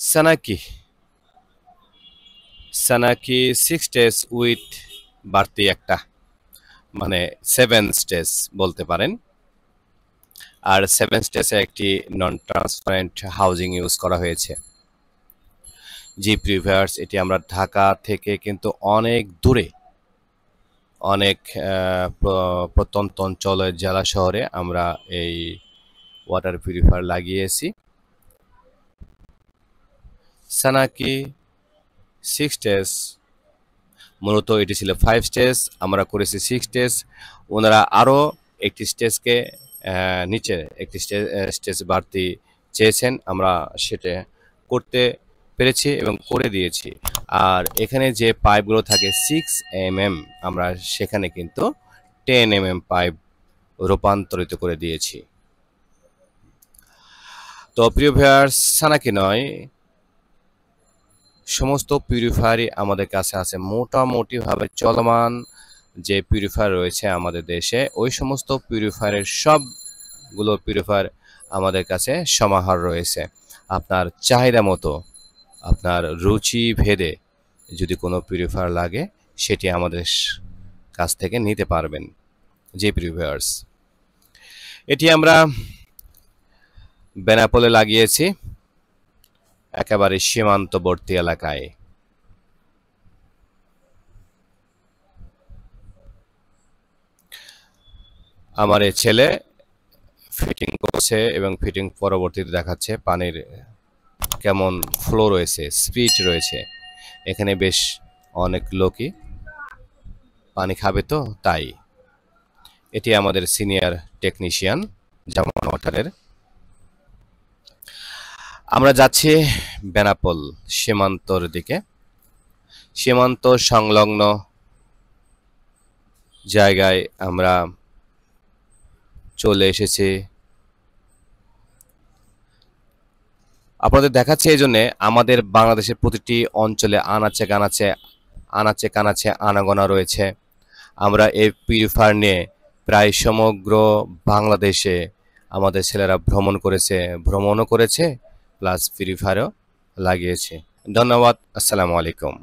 সানাকি সানাকি 6 stays with বাড়তি একটা, মানে 7 স্টেজ বলতে পারেন। আর 7 স্টেজে একটি নন ট্রান্সপারেন্ট হাউজিং ইউজ করা হয়েছে। জি প্রিভিয়ার্স, এটি আমরা ঢাকা থেকে কিন্তু অনেক দূরে, অনেক প্রত্যন্ত অঞ্চলের জেলা শহরে আমরা এই ওয়াটার পিউরিফায়ার লাগিয়েছি। সানাকি 6 স্টেজ, মূলত এটি ছিল 5 স্টেজ, আমরা করেছি 6 স্টেজ। ওনারা আরও একটি স্টেজকে নিচে একটি স্টেজ বাড়তি চেয়েছেন, আমরা সেটা করতে পেরেছি এবং করে দিয়েছি। আর এখানে যে পাইপগুলো থাকে 6 mm, আমরা সেখানে কিন্তু 10 mm পাইপ রূপান্তরিত করে দিয়েছি। তো প্রিয় ভিউয়ার্স, সানাকি নয়, সমস্ত পিউরিফায়ারই আমাদের কাছে আছে। মোটামুটিভাবে চলমান যে পিউরিফায়ার রয়েছে আমাদের দেশে, ওই সমস্ত পিউরিফায়ারের সবগুলো পিউরিফায়ার আমাদের কাছে সমাহার রয়েছে। আপনার চাহিদা মতো, আপনার রুচি ভেদে যদি কোনো পিউরিফায়ার লাগে, সেটি আমাদের কাছ থেকে নিতে পারবেন। যে পিউরিফায়ার্স, এটি আমরা বেনাপোলে লাগিয়েছি, একেবারে সীমান্তবর্তী এলাকায়। আমার এই ছেলে ফিটিং করছে এবং ফিটিং পরবর্তীতে দেখাচ্ছে পানির কেমন ফ্লো রয়েছে, স্পিড রয়েছে। এখানে বেশ অনেক লোকই পানি খাবে, তো তাই। এটি আমাদের সিনিয়র টেকনিশিয়ান জামান ওয়াটারের। আমরা যাচ্ছি বেনাপোল সীমান্তর দিকে। সীমান্ত সংলগ্ন জায়গায় আমরা চলে এসেছি। আপনাদের দেখাচ্ছে এই জন্যে, আমাদের বাংলাদেশের প্রতিটি অঞ্চলে আনাচে কানাচে আনাগোনা রয়েছে। আমরা এই পিউরিফায়ার নিয়ে প্রায় সমগ্র বাংলাদেশে আমাদের ছেলেরা ভ্রমণও করেছে, প্লাস পিউরিফায়ারও লাগিয়েছে। ধন্যবাদ। আসসালামু আলাইকুম।